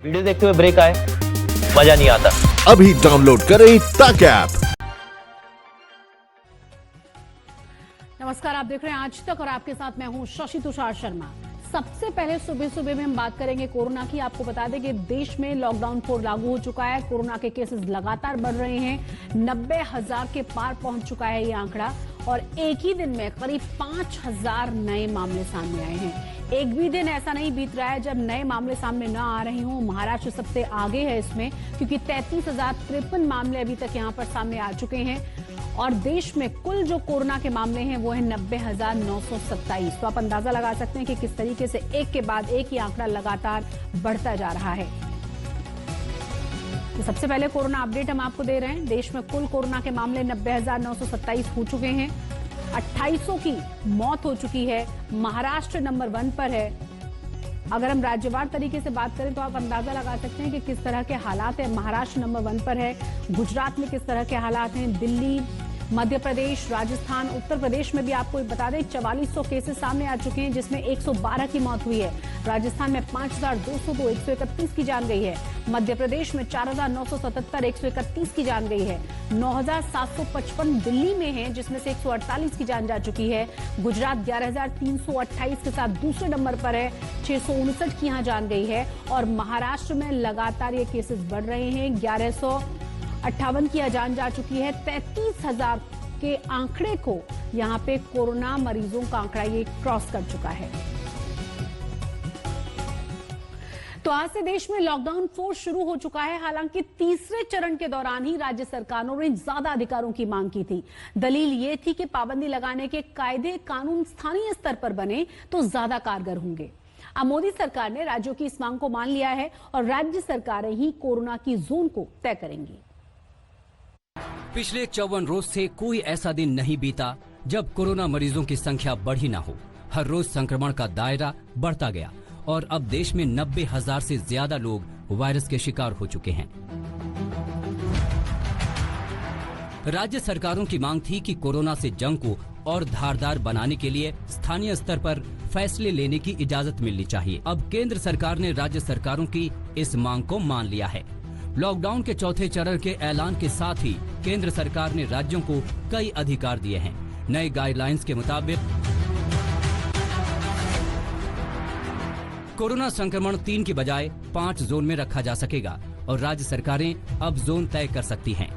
Video देखते हुए break आए, मजा नहीं आता। अभी डाउनलोड करें तक ऐप। नमस्कार, आप देख रहे हैं आज तक और आपके साथ मैं हूं शशि तुषार शर्मा। सबसे पहले सुबह सुबह में हम बात करेंगे कोरोना की। आपको बता दें कि देश में लॉकडाउन 4 लागू हो चुका है। कोरोना के केसेस लगातार बढ़ रहे हैं। 90,000 के पार पहुंच चुका है ये आंकड़ा और एक ही दिन में करीब 5,000 नए मामले सामने आए हैं। एक भी दिन ऐसा नहीं बीत रहा है जब नए मामले सामने न आ रहे हों। महाराष्ट्र सबसे आगे है इसमें, क्योंकि 33,053 मामले अभी तक यहां पर सामने आ चुके हैं और देश में कुल जो कोरोना के मामले हैं वो है 90,927। तो आप अंदाजा लगा सकते हैं कि किस तरीके से एक के बाद एक ही आंकड़ा लगातार बढ़ता जा रहा है। तो सबसे पहले कोरोना अपडेट हम आपको दे रहे हैं। देश में कुल कोरोना के मामले 90,927 हो चुके हैं। 2800 की मौत हो चुकी है। महाराष्ट्र नंबर 1 पर है। अगर हम राज्यवार तरीके से बात करें तो आप अंदाजा लगा सकते हैं कि किस तरह के हालात हैं। महाराष्ट्र नंबर 1 पर है। गुजरात में किस तरह के हालात हैं, दिल्ली, मध्य प्रदेश, राजस्थान, उत्तर प्रदेश में भी आपको बता दें 4400 केसेस सामने आ चुके हैं, जिसमें 112 की मौत हुई है। राजस्थान में 5,202, 131 की जान गई है। मध्य प्रदेश में 4,977, 131 की जान गई है। 9,755 दिल्ली में है, जिसमें से 148 की जान जा चुकी है। गुजरात 11,328 के साथ दूसरे नंबर पर है, 659 की यहां जान गई है। और महाराष्ट्र में लगातार ये केसेस बढ़ रहे हैं। 1158 की जान जा चुकी है। 33,000 के आंकड़े को यहां पे कोरोना मरीजों का आंकड़ा ये क्रॉस कर चुका है। तो आज से देश में लॉकडाउन 4 शुरू हो चुका है। हालांकि तीसरे चरण के दौरान ही राज्य सरकारों ने ज्यादा अधिकारों की मांग की थी। दलील ये थी कि पाबंदी लगाने के कायदे कानून स्थानीय स्तर पर बने तो ज्यादा कारगर होंगे। अब मोदी सरकार ने राज्यों की इस मांग को मान लिया है और राज्य सरकारें ही कोरोना की जोन को तय करेंगी। पिछले 54 रोज से कोई ऐसा दिन नहीं बीता जब कोरोना मरीजों की संख्या बढ़ी ना हो। हर रोज संक्रमण का दायरा बढ़ता गया और अब देश में 90,000 से ज्यादा लोग वायरस के शिकार हो चुके हैं। राज्य सरकारों की मांग थी कि कोरोना से जंग को और धारदार बनाने के लिए स्थानीय स्तर पर फैसले लेने की इजाजत मिलनी चाहिए। अब केंद्र सरकार ने राज्य सरकारों की इस मांग को मान लिया है। लॉकडाउन के चौथे चरण के ऐलान के साथ ही केंद्र सरकार ने राज्यों को कई अधिकार दिए हैं। नए गाइडलाइंस के मुताबिक कोरोना संक्रमण 3 की बजाय 5 जोन में रखा जा सकेगा और राज्य सरकारें अब जोन तय कर सकती हैं।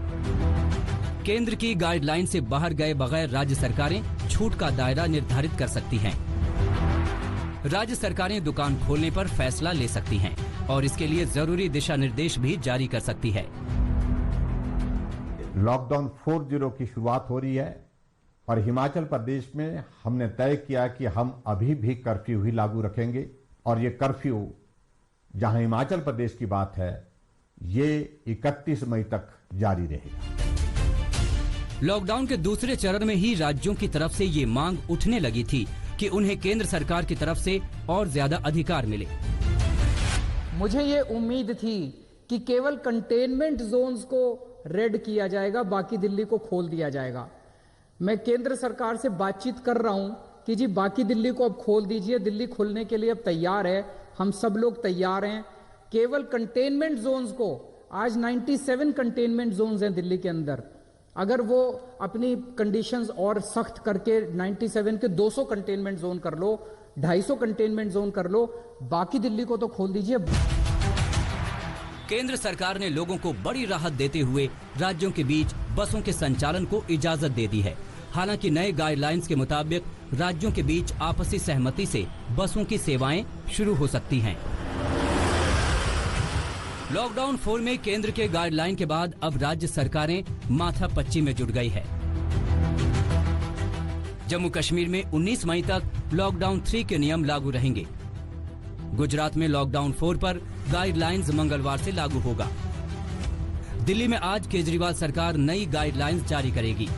केंद्र की गाइडलाइन से बाहर गए बगैर राज्य सरकारें छूट का दायरा निर्धारित कर सकती हैं। राज्य सरकारें दुकान खोलने पर फैसला ले सकती हैं और इसके लिए जरूरी दिशा निर्देश भी जारी कर सकती है। लॉकडाउन 4.0 की शुरुआत हो रही है और हिमाचल प्रदेश में हमने तय किया कि हम अभी भी कर्फ्यू ही लागू रखेंगे और ये कर्फ्यू जहां हिमाचल प्रदेश की बात है ये 31 मई तक जारी रहेगा। लॉकडाउन के दूसरे चरण में ही राज्यों की तरफ से ये मांग उठने लगी थी कि उन्हें केंद्र सरकार की तरफ से और ज्यादा अधिकार मिले। मुझे ये उम्मीद थी कि केवल कंटेनमेंट जोन्स को रेड किया जाएगा, बाकी दिल्ली को खोल दिया जाएगा। मैं केंद्र सरकार से बातचीत कर रहा हूं कि जी बाकी दिल्ली को अब खोल दीजिए, दिल्ली खुलने के लिए अब तैयार है, हम सब लोग तैयार हैं। केवल कंटेनमेंट जोन्स को, आज 97 कंटेनमेंट जोन्स हैं दिल्ली के अंदर, अगर वो अपनी कंडीशंस और सख्त करके 97 के 200 कंटेनमेंट जोन कर लो, 250 कंटेनमेंट जोन कर लो, बाकी दिल्ली को तो खोल दीजिए। केंद्र सरकार ने लोगों को बड़ी राहत देते हुए राज्यों के बीच बसों के संचालन को इजाजत दे दी है। हालांकि नए गाइडलाइंस के मुताबिक राज्यों के बीच आपसी सहमति से बसों की सेवाएं शुरू हो सकती हैं। लॉकडाउन 4 में केंद्र के गाइडलाइन के बाद अब राज्य सरकारें माथापच्ची में जुट गई है। जम्मू कश्मीर में 19 मई तक लॉकडाउन 3 के नियम लागू रहेंगे। गुजरात में लॉकडाउन 4 पर गाइडलाइंस मंगलवार से लागू होगा। दिल्ली में आज केजरीवाल सरकार नई गाइडलाइंस जारी करेगी।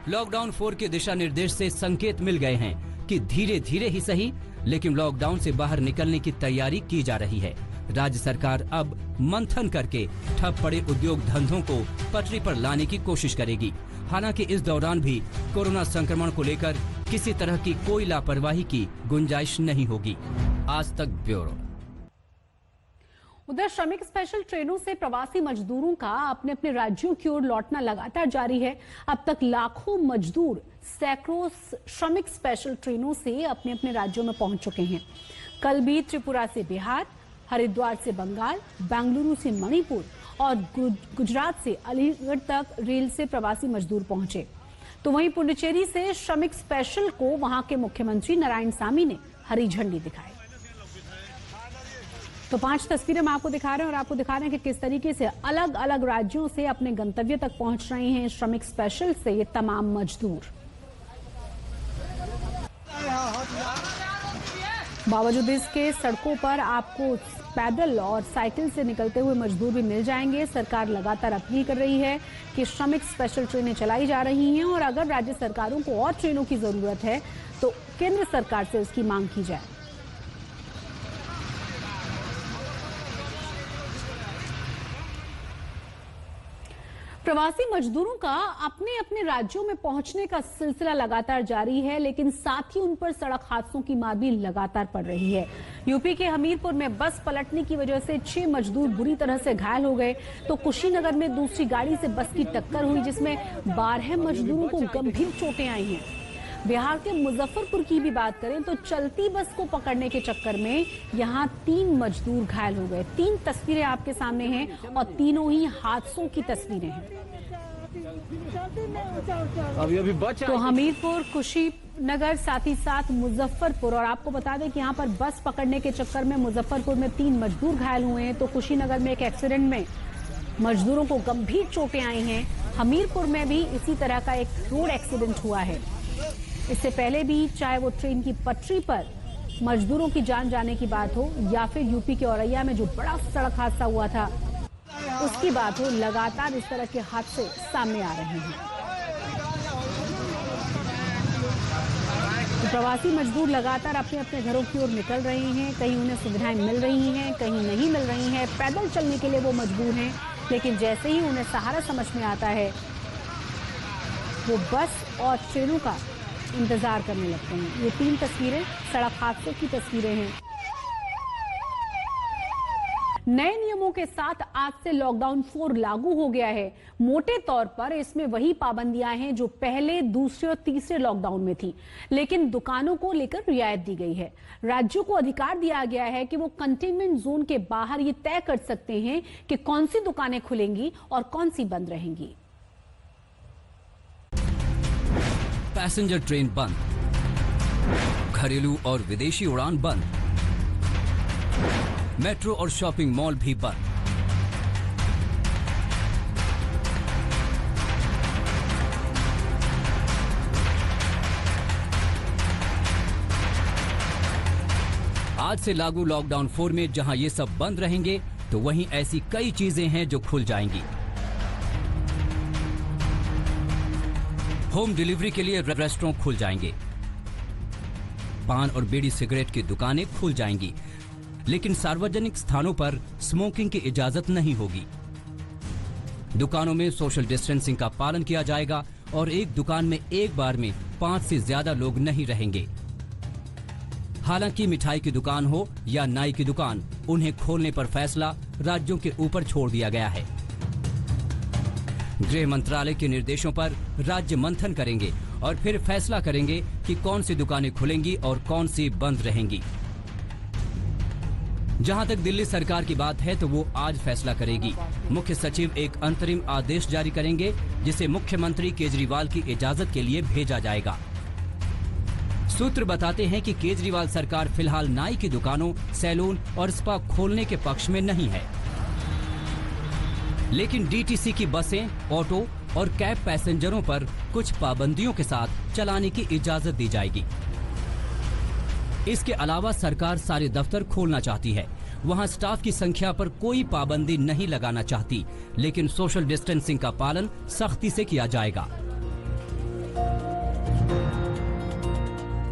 लॉकडाउन 4 के दिशा निर्देश से संकेत मिल गए हैं कि धीरे धीरे ही सही, लेकिन लॉकडाउन से बाहर निकलने की तैयारी की जा रही है। राज्य सरकार अब मंथन करके ठप पड़े उद्योग धंधों को पटरी पर लाने की कोशिश करेगी। हालांकि इस दौरान भी कोरोना संक्रमण को लेकर किसी तरह की कोई लापरवाही की गुंजाइश नहीं होगी। आज तक ब्यूरो। उधर श्रमिक स्पेशल ट्रेनों से प्रवासी मजदूरों का अपने अपने राज्यों की ओर लौटना लगातार जारी है। अब तक लाखों मजदूर सैकड़ों श्रमिक स्पेशल ट्रेनों से अपने अपने राज्यों में पहुंच चुके हैं। कल भी त्रिपुरा से बिहार, हरिद्वार से बंगाल, बेंगलुरु से मणिपुर और गुजरात से अलीगढ़ तक रेल से प्रवासी मजदूर पहुंचे। तो वहीं पुडुचेरी से श्रमिक स्पेशल को वहां के मुख्यमंत्री नारायणसामी ने हरी झंडी दिखाई। तो 5 तस्वीरें हम आपको दिखा रहे हैं और आपको दिखा रहे हैं कि किस तरीके से अलग अलग राज्यों से अपने गंतव्य तक पहुंच रहे हैं श्रमिक स्पेशल से ये तमाम मजदूर। बावजूद इसके सड़कों पर आपको पैदल और साइकिल से निकलते हुए मजदूर भी मिल जाएंगे। सरकार लगातार अपील कर रही है कि श्रमिक स्पेशल ट्रेनें चलाई जा रही हैं और अगर राज्य सरकारों को और ट्रेनों की जरूरत है तो केंद्र सरकार से उसकी मांग की जाए। प्रवासी मजदूरों का अपने अपने राज्यों में पहुंचने का सिलसिला लगातार जारी है, लेकिन साथ ही उन पर सड़क हादसों की मार भी लगातार पड़ रही है। यूपी के हमीरपुर में बस पलटने की वजह से 6 मजदूर बुरी तरह से घायल हो गए। तो कुशीनगर में दूसरी गाड़ी से बस की टक्कर हुई जिसमें 12 मजदूरों को गंभीर चोटें आई हैं। बिहार के मुजफ्फरपुर की भी बात करें तो चलती बस को पकड़ने के चक्कर में यहां 3 मजदूर घायल हो गए। 3 तस्वीरें आपके सामने हैं और तीनों ही हादसों की तस्वीरें हैं। अभी तो हमीरपुर, कुशीनगर, साथ ही साथ मुजफ्फरपुर, और आपको बता दें कि यहां पर बस पकड़ने के चक्कर में मुजफ्फरपुर में 3 मजदूर घायल हुए हैं। तो कुशीनगर में एक एक्सीडेंट में मजदूरों को गंभीर चोटें आई हैं। हमीरपुर में भी इसी तरह का एक रोड एक्सीडेंट हुआ है। इससे पहले भी चाहे वो ट्रेन की पटरी पर मजदूरों की जान जाने की बात हो या फिर यूपी के औरैया में जो बड़ा सड़क हादसा हुआ था उसकी बात हो, लगातार इस तरह के हादसे सामने आ रहे हैं। तो प्रवासी मजदूर लगातार अपने अपने घरों की ओर निकल रहे हैं। कहीं उन्हें सुविधाएं मिल रही हैं, कहीं नहीं मिल रही हैं। पैदल चलने के लिए वो मजबूर हैं, लेकिन जैसे ही उन्हें सहारा समझ में आता है वो बस और ट्रेनों का इंतजार करने लगते हैं। ये 3 तस्वीरें सड़क हादसों की तस्वीरें हैं। नए नियमों के साथ आज से लॉकडाउन 4 लागू हो गया है। मोटे तौर पर इसमें वही पाबंदियां हैं जो पहले, दूसरे और तीसरे लॉकडाउन में थी, लेकिन दुकानों को लेकर रियायत दी गई है। राज्यों को अधिकार दिया गया है कि वो कंटेनमेंट जोन के बाहर ये तय कर सकते हैं कि कौन सी दुकानें खुलेंगी और कौन सी बंद रहेंगी। पैसेंजर ट्रेन बंद, घरेलू और विदेशी उड़ान बंद, मेट्रो और शॉपिंग मॉल भी बंद। आज से लागू लॉकडाउन 4 में जहां ये सब बंद रहेंगे तो वहीं ऐसी कई चीजें हैं जो खुल जाएंगी। होम डिलीवरी के लिए रेस्टोरेंट खुल जाएंगे, पान और बीड़ी सिगरेट की दुकानें खुल जाएंगी, लेकिन सार्वजनिक स्थानों पर स्मोकिंग की इजाजत नहीं होगी। दुकानों में सोशल डिस्टेंसिंग का पालन किया जाएगा और एक दुकान में एक बार में 5 से ज्यादा लोग नहीं रहेंगे। हालांकि मिठाई की दुकान हो या नाई की दुकान, उन्हें खोलने पर फैसला राज्यों के ऊपर छोड़ दिया गया है। गृह मंत्रालय के निर्देशों पर राज्य मंथन करेंगे और फिर फैसला करेंगे कि कौन सी दुकानें खुलेंगी और कौन सी बंद रहेंगी। जहां तक दिल्ली सरकार की बात है तो वो आज फैसला करेगी। मुख्य सचिव एक अंतरिम आदेश जारी करेंगे जिसे मुख्यमंत्री केजरीवाल की इजाजत के लिए भेजा जाएगा। सूत्र बताते हैं कि केजरीवाल सरकार फिलहाल नाई की दुकानों, सैलून और स्पा खोलने के पक्ष में नहीं है, लेकिन डीटीसी की बसें, ऑटो और कैब पैसेंजरों पर कुछ पाबंदियों के साथ चलाने की इजाजत दी जाएगी। इसके अलावा सरकार सारे दफ्तर खोलना चाहती है। वहां स्टाफ की संख्या पर कोई पाबंदी नहीं लगाना चाहती, लेकिन सोशल डिस्टेंसिंग का पालन सख्ती से किया जाएगा।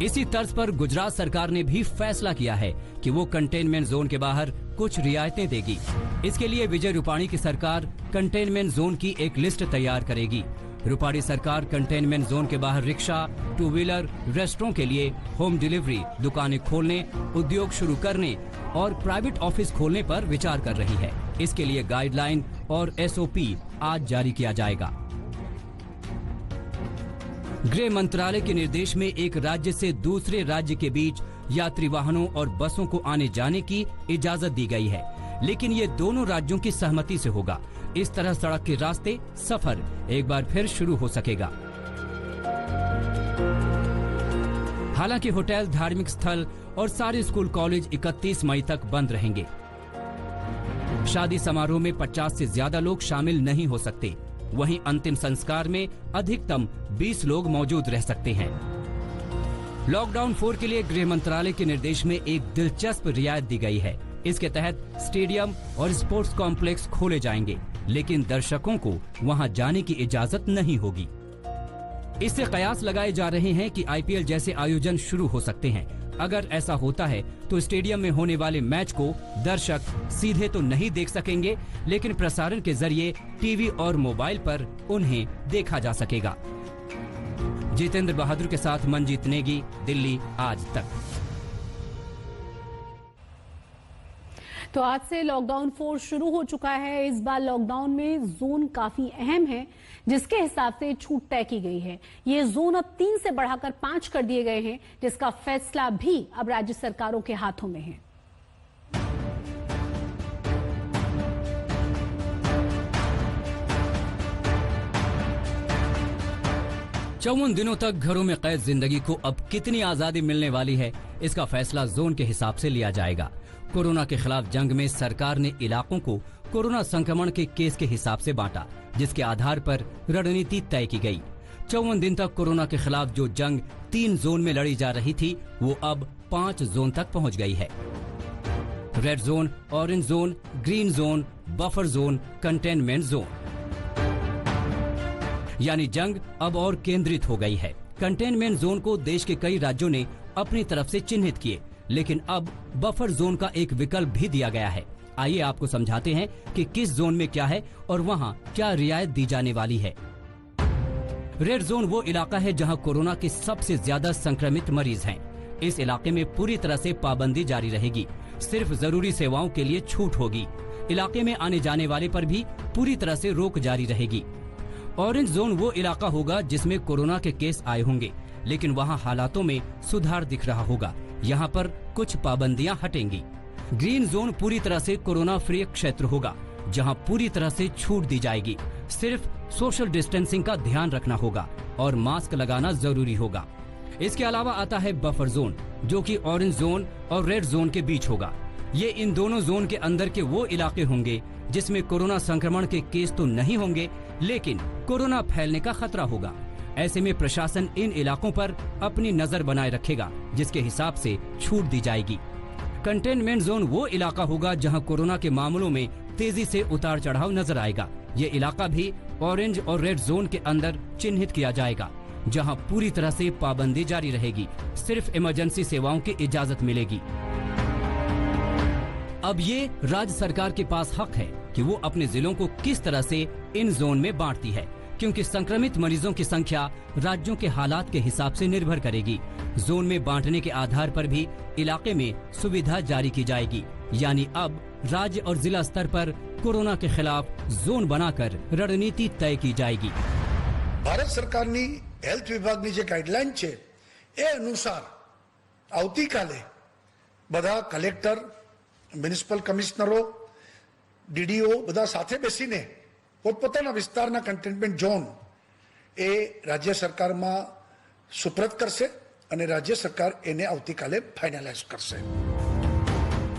इसी तर्ज पर गुजरात सरकार ने भी फैसला किया है कि वो कंटेनमेंट जोन के बाहर कुछ रियायतें देगी। इसके लिए विजय रूपाणी की सरकार कंटेनमेंट जोन की एक लिस्ट तैयार करेगी। रूपाणी सरकार कंटेनमेंट जोन के बाहर रिक्शा, 2 व्हीलर, रेस्टोरेंट के लिए होम डिलीवरी, दुकानें खोलने, उद्योग शुरू करने और प्राइवेट ऑफिस खोलने पर विचार कर रही है। इसके लिए गाइडलाइन और SOP आज जारी किया जाएगा। गृह मंत्रालय के निर्देश में एक राज्य से दूसरे राज्य के बीच यात्री वाहनों और बसों को आने जाने की इजाजत दी गई है, लेकिन ये दोनों राज्यों की सहमति से होगा। इस तरह सड़क के रास्ते सफर एक बार फिर शुरू हो सकेगा। हालांकि होटल, धार्मिक स्थल और सारे स्कूल कॉलेज 31 मई तक बंद रहेंगे। शादी समारोह में 50 से ज्यादा लोग शामिल नहीं हो सकते। वहीं अंतिम संस्कार में अधिकतम 20 लोग मौजूद रह सकते हैं। लॉकडाउन 4 के लिए गृह मंत्रालय के निर्देश में एक दिलचस्प रियायत दी गई है। इसके तहत स्टेडियम और स्पोर्ट्स कॉम्प्लेक्स खोले जाएंगे, लेकिन दर्शकों को वहां जाने की इजाजत नहीं होगी। इससे कयास लगाए जा रहे हैं कि IPL जैसे आयोजन शुरू हो सकते हैं। अगर ऐसा होता है तो स्टेडियम में होने वाले मैच को दर्शक सीधे तो नहीं देख सकेंगे, लेकिन प्रसारण के जरिए टीवी और मोबाइल पर उन्हें देखा जा सकेगा। जितेंद्र बहादुर के साथ मंजीत नेगी, दिल्ली आज तक। तो आज से लॉकडाउन 4 शुरू हो चुका है। इस बार लॉकडाउन में जोन काफी अहम है, जिसके हिसाब से छूट तय की गई है। ये जोन अब 3 से बढ़ाकर 5 कर दिए गए हैं, जिसका फैसला भी अब राज्य सरकारों के हाथों में है। चौवन दिनों तक घरों में कैद जिंदगी को अब कितनी आजादी मिलने वाली है, इसका फैसला जोन के हिसाब से लिया जाएगा। कोरोना के खिलाफ जंग में सरकार ने इलाकों को कोरोना संक्रमण के केस के हिसाब से बांटा, जिसके आधार पर रणनीति तय की गई। 54 दिन तक कोरोना के खिलाफ जो जंग 3 जोन में लड़ी जा रही थी, वो अब 5 जोन तक पहुंच गई है। Red zone, orange zone, green zone, buffer zone, containment zone, यानी जंग अब और केंद्रित हो गई है। कंटेनमेंट जोन को देश के कई राज्यों ने अपनी तरफ से चिन्हित किए, लेकिन अब बफर जोन का एक विकल्प भी दिया गया है। आइए आपको समझाते हैं कि किस जोन में क्या है और वहां क्या रियायत दी जाने वाली है। रेड जोन वो इलाका है जहां कोरोना के सबसे ज्यादा संक्रमित मरीज हैं। इस इलाके में पूरी तरह से पाबंदी जारी रहेगी। सिर्फ जरूरी सेवाओं के लिए छूट होगी। इलाके में आने जाने वाले पर भी पूरी तरह से रोक जारी रहेगी। ऑरेंज जोन वो इलाका होगा जिसमें कोरोना के केस आए होंगे, लेकिन वहां हालातों में सुधार दिख रहा होगा। यहाँ पर कुछ पाबंदियां हटेंगी। ग्रीन जोन पूरी तरह से कोरोना फ्री क्षेत्र होगा, जहां पूरी तरह से छूट दी जाएगी। सिर्फ सोशल डिस्टेंसिंग का ध्यान रखना होगा और मास्क लगाना जरूरी होगा। इसके अलावा आता है बफर जोन, जो कि ऑरेंज जोन और रेड जोन के बीच होगा। ये इन दोनों जोन के अंदर के वो इलाके होंगे जिसमें कोरोना संक्रमण के केस तो नहीं होंगे, लेकिन कोरोना फैलने का खतरा होगा। ऐसे में प्रशासन इन इलाकों पर अपनी नजर बनाए रखेगा, जिसके हिसाब से छूट दी जाएगी। कंटेनमेंट जोन वो इलाका होगा जहां कोरोना के मामलों में तेजी से उतार चढ़ाव नजर आएगा। ये इलाका भी ऑरेंज और रेड जोन के अंदर चिन्हित किया जाएगा, जहां पूरी तरह से पाबंदी जारी रहेगी। सिर्फ इमरजेंसी सेवाओं की इजाजत मिलेगी। अब ये राज्य सरकार के पास हक है कि वो अपने जिलों को किस तरह से इन जोन में बांटती है, क्योंकि संक्रमित मरीजों की संख्या राज्यों के हालात के हिसाब से निर्भर करेगी। जोन में बांटने के आधार पर भी इलाके में सुविधा जारी की जाएगी। यानी अब राज्य और जिला स्तर पर कोरोना के खिलाफ जोन बनाकर रणनीति तय की जाएगी। भारत सरकारनी हेल्थ विभागनी जे गाइडलाइन छे ए अनुसार આવતીકાલે બધા કલેક્ટર, મ્યુનિસિપલ કમિશનરો, DDO બધા સાથે બેસીને પોતપોતાના વિસ્તારના કન્ટેનમેન્ટ ઝોન એ રાજ્ય સરકારમાં સુપ્રત કરશે અને રાજ્ય સરકાર એને આવતીકાલે ફાઇનલાઇઝ કરશે।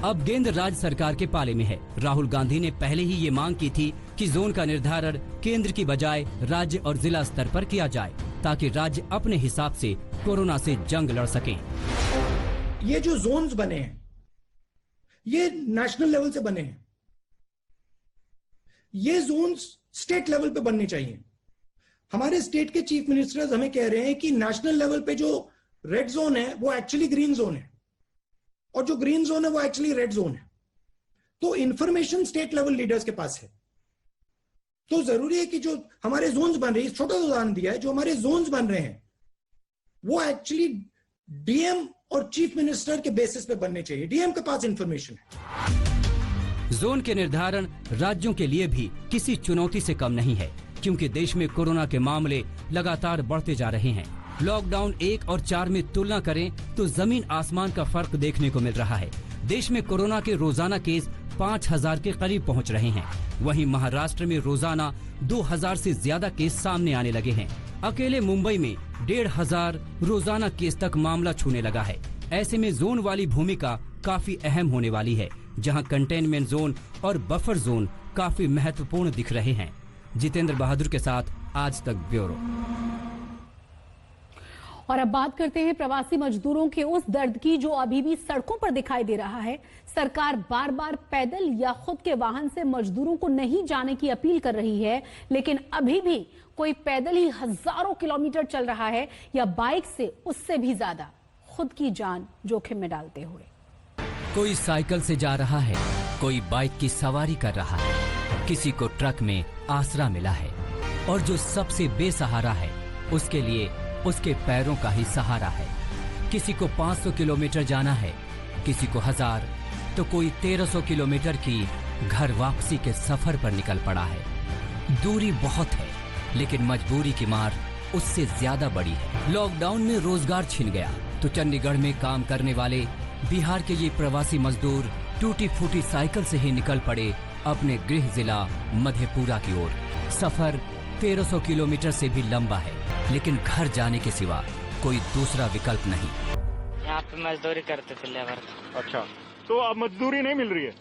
अब केंद्र राज्य सरकार के पाले में है। राहुल गांधी ने पहले ही ये मांग की थी कि जोन का निर्धारण केंद्र की बजाय राज्य और जिला स्तर पर किया जाए, ताकि राज्य अपने हिसाब से कोरोना से जंग लड़ सकें। ये जो जोन्स बने हैं ये नेशनल लेवल से बने हैं। ये जोन्स स्टेट लेवल पे बनने चाहिए। हमारे स्टेट के चीफ मिनिस्टर्स हमें कह रहे हैं कि नेशनल लेवल पे जो रेड जोन है वो एक्चुअली ग्रीन जोन है और जो ग्रीन जोन है वो एक्चुअली रेड जोन है। तो इंफॉर्मेशन स्टेट लेवल लीडर्स के पास है। तो जरूरी है कि जो हमारे जोन्स बन रहे हैं, छोटा उदाहरण दिया है, जो हमारे जोन्स बन रहे हैं वो एक्चुअली DM और चीफ मिनिस्टर के बेसिस पे बनने चाहिए। डीएम के पास इंफॉर्मेशन है। जोन के निर्धारण राज्यों के लिए भी किसी चुनौती से कम नहीं है, क्योंकि देश में कोरोना के मामले लगातार बढ़ते जा रहे हैं। लॉकडाउन 1 और 4 में तुलना करें तो जमीन आसमान का फर्क देखने को मिल रहा है। देश में कोरोना के रोजाना केस 5000 के करीब पहुंच रहे हैं। वहीं महाराष्ट्र में रोजाना 2000 से ज्यादा केस सामने आने लगे हैं। अकेले मुंबई में 1500 रोजाना केस तक मामला छूने लगा है। ऐसे में जोन वाली भूमिका काफी अहम होने वाली है, जहां कंटेनमेंट जोन और बफर जोन काफी महत्वपूर्ण दिख रहे हैं। जितेंद्र बहादुर के साथ आज तक ब्यूरो। और अब बात करते हैं प्रवासी मजदूरों के उस दर्द की जो अभी भी सड़कों पर दिखाई दे रहा है। सरकार बार बार पैदल या खुद के वाहन से मजदूरों को नहीं जाने की अपील कर रही है, लेकिन अभी भी कोई पैदल ही हजारों किलोमीटर चल रहा है या बाइक से उससे भी ज्यादा, खुद की जान जोखिम में डालते हुए। कोई साइकिल से जा रहा है, कोई बाइक की सवारी कर रहा है, किसी को ट्रक में आसरा मिला है, और जो सबसे बेसहारा है उसके लिए उसके पैरों का ही सहारा है। किसी को 500 किलोमीटर जाना है, किसी को 1000, तो कोई 1300 किलोमीटर की घर वापसी के सफर पर निकल पड़ा है। दूरी बहुत है, लेकिन मजबूरी की मार उससे ज्यादा बड़ी है। लॉकडाउन में रोजगार छिन गया तो चंडीगढ़ में काम करने वाले बिहार के ये प्रवासी मजदूर टूटी फूटी साइकिल से ही निकल पड़े अपने गृह जिला मधेपुरा की ओर। सफर 1300 किलोमीटर से भी लंबा है, लेकिन घर जाने के सिवा कोई दूसरा विकल्प नहीं। यहाँ पे मजदूरी करते थे लेबर। अच्छा, तो अब मजदूरी नहीं मिल रही है?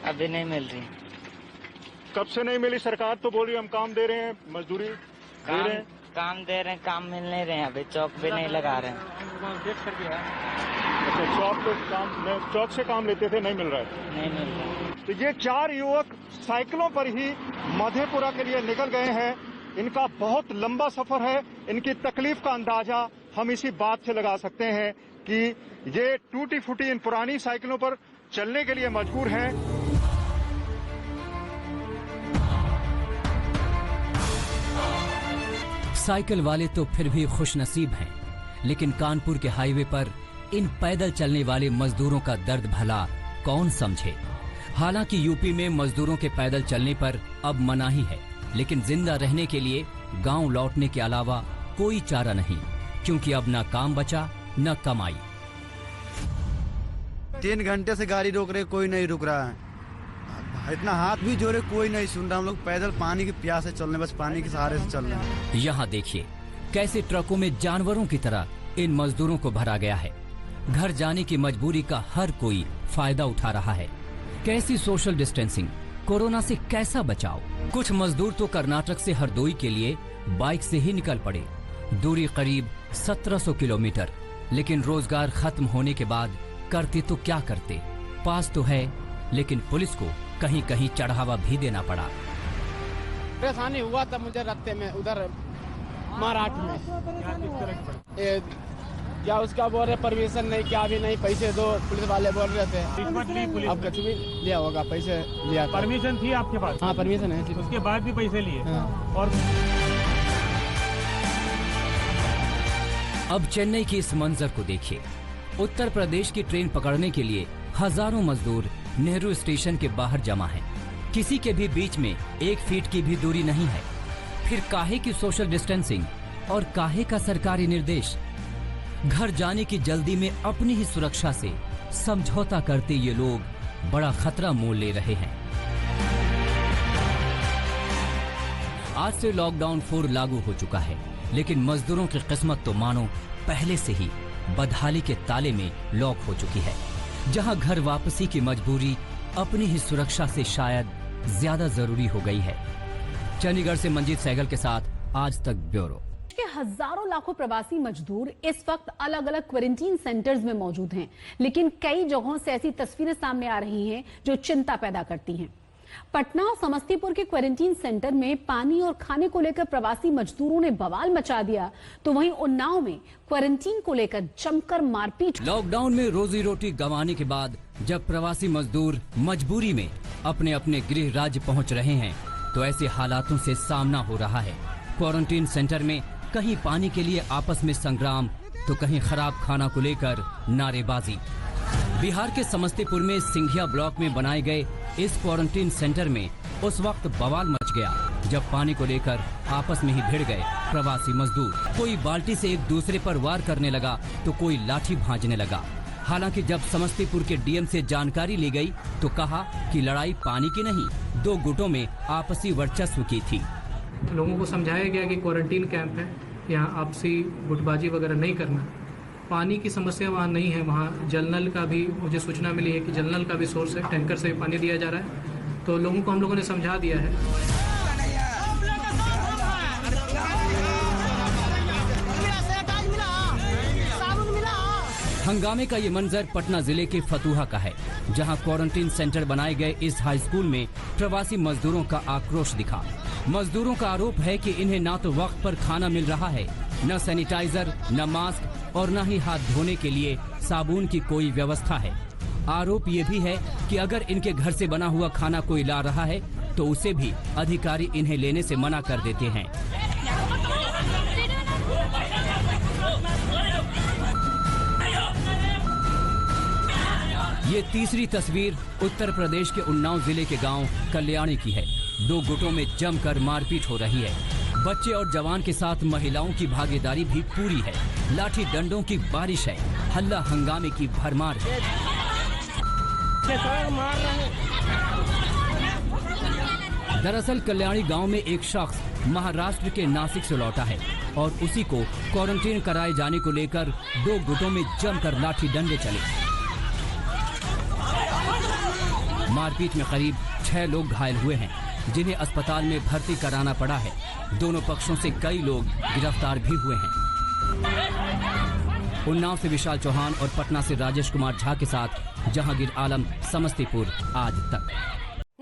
अभी नहीं मिल रही। कब से नहीं मिली? सरकार तो बोल रही हम काम दे रहे हैं, मजदूरी दे रहे हैं। काम दे रहे हैं, काम मिल नहीं रहे हैं। अभी चौक पे नहीं लगा रहे हैं। अच्छा, चौक से काम लेते थे, नहीं मिल रहा है? नहीं मिल रहा है। तो ये 4 युवक साइकिलों पर ही मधेपुरा के लिए निकल गए हैं। इनका बहुत लंबा सफर है। इनकी तकलीफ का अंदाजा हम इसी बात से लगा सकते हैं कि ये टूटी फूटी इन पुरानी साइकिलों पर चलने के लिए मजबूर हैं। साइकिल वाले तो फिर भी खुशनसीब हैं, लेकिन कानपुर के हाईवे पर इन पैदल चलने वाले मजदूरों का दर्द भला कौन समझे। हालांकि यूपी में मजदूरों के पैदल चलने पर अब मनाही है, लेकिन जिंदा रहने के लिए गांव लौटने के अलावा कोई चारा नहीं, क्योंकि अब न काम बचा न कमाई। 3 घंटे से गाड़ी रोक रहे, कोई नहीं रुक रहा है। इतना हाथ भी जोड़े, कोई नहीं सुन रहा। हम लोग पैदल पानी की प्यास से चल रहे, बस पानी के सहारे से चल रहे हैं। यहाँ देखिए कैसे ट्रकों में जानवरों की तरह इन मजदूरों को भरा गया है। घर जाने की मजबूरी का हर कोई फायदा उठा रहा है। कैसी सोशल डिस्टेंसिंग, कोरोना से कैसा बचाव। कुछ मजदूर तो कर्नाटक से हरदोई के लिए बाइक से ही निकल पड़े। दूरी करीब 1700 किलोमीटर, लेकिन रोजगार खत्म होने के बाद करते तो क्या करते। पास तो है, लेकिन पुलिस को कहीं कहीं चढ़ावा भी देना पड़ा। परेशानी हुआ था मुझे रास्ते में, उधर महाराष्ट्र में। क्या उसका बोल रहे परमिशन नहीं, क्या भी नहीं, पैसे दो, पुलिस वाले बोल रहे थे। अब कुछ भी लिया होगा, पैसे लिया। परमिशन थी आपके पास? हाँ, परमिशन है। उसके बाद भी पैसे लिए? हाँ। और अब चेन्नई के इस मंजर को देखिए। उत्तर प्रदेश की ट्रेन पकड़ने के लिए हजारों मजदूर नेहरू स्टेशन के बाहर जमा हैं। किसी के भी बीच में 1 फीट की भी दूरी नहीं है। फिर काहे की सोशल डिस्टेंसिंग और काहे का सरकारी निर्देश। घर जाने की जल्दी में अपनी ही सुरक्षा से समझौता करते ये लोग बड़ा खतरा मोल ले रहे हैं। आज से लॉकडाउन 4 लागू हो चुका है, लेकिन मजदूरों की किस्मत तो मानो पहले से ही बदहाली के ताले में लॉक हो चुकी है, जहां घर वापसी की मजबूरी अपनी ही सुरक्षा से शायद ज्यादा जरूरी हो गई है। चंडीगढ़ से मंजीत सहगल के साथ आज तक ब्यूरो। के हजारों लाखों प्रवासी मजदूर इस वक्त अलग अलग क्वारंटीन सेंटर्स में मौजूद हैं, लेकिन कई जगहों से ऐसी तस्वीरें सामने आ रही हैं जो चिंता पैदा करती हैं। पटना और समस्तीपुर के क्वारंटीन सेंटर में पानी और खाने को लेकर प्रवासी मजदूरों ने बवाल मचा दिया, तो वहीं उन्नाव में क्वारंटीन को लेकर जमकर मारपीट। लॉकडाउन में रोजी रोटी गंवाने के बाद जब प्रवासी मजदूर मजबूरी में अपने अपने गृह राज्य पहुंच रहे हैं, तो ऐसे हालातों से सामना हो रहा है। क्वारंटीन सेंटर में कहीं पानी के लिए आपस में संग्राम, तो कहीं खराब खाना को लेकर नारेबाजी। बिहार के समस्तीपुर में सिंघिया ब्लॉक में बनाए गए इस क्वारंटीन सेंटर में उस वक्त बवाल मच गया जब पानी को लेकर आपस में ही भिड़ गए प्रवासी मजदूर। कोई बाल्टी से एक दूसरे पर वार करने लगा तो कोई लाठी भांजने लगा। हालांकि जब समस्तीपुर के डीएम से जानकारी ली गई तो कहा कि लड़ाई पानी की नहीं, 2 गुटों में आपसी वर्चस्व की थी। लोगों को समझाया गया कि क्वारंटीन कैंप है, यहाँ आपसी गुटबाजी वगैरह नहीं करना। पानी की समस्या वहाँ नहीं है, वहाँ जल नल का भी मुझे सूचना मिली है कि जल नल का भी सोर्स है, टैंकर से भी पानी दिया जा रहा है। तो लोगों को हम लोगों ने समझा दिया है। हंगामे का ये मंजर पटना जिले के फतुहा का है, जहां क्वारंटीन सेंटर बनाए गए इस हाई स्कूल में प्रवासी मजदूरों का आक्रोश दिखा। मजदूरों का आरोप है कि इन्हें न तो वक्त पर खाना मिल रहा है, न सैनिटाइजर, न मास्क और न ही हाथ धोने के लिए साबुन की कोई व्यवस्था है। आरोप ये भी है कि अगर इनके घर से बना हुआ खाना कोई ला रहा है तो उसे भी अधिकारी इन्हें लेने से मना कर देते हैं। ये तीसरी तस्वीर उत्तर प्रदेश के उन्नाव जिले के गांव कल्याणी की है। 2 गुटों में जमकर मारपीट हो रही है। बच्चे और जवान के साथ महिलाओं की भागीदारी भी पूरी है। लाठी डंडों की बारिश है, हल्ला हंगामे की भरमार है। दरअसल कल्याणी गांव में एक शख्स महाराष्ट्र के नासिक से लौटा है और उसी को क्वारंटीन कराए जाने को लेकर 2 गुटों में जमकर लाठी डंडे चले। मारपीट में करीब 6 लोग घायल हुए हैं, जिन्हें अस्पताल में भर्ती कराना पड़ा है। दोनों पक्षों से कई लोग गिरफ्तार भी हुए हैं। उन्नाव से विशाल चौहान और पटना से राजेश कुमार झा के साथ जहांगीर आलम, समस्तीपुर आज तक।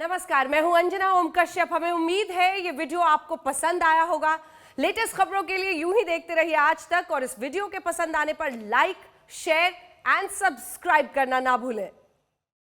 नमस्कार, मैं हूं अंजना ओम कश्यप। हमें उम्मीद है ये वीडियो आपको पसंद आया होगा। लेटेस्ट खबरों के लिए यूं ही देखते रहिए आज तक और इस वीडियो के पसंद आने पर लाइक, शेयर एंड सब्सक्राइब करना ना भूलें।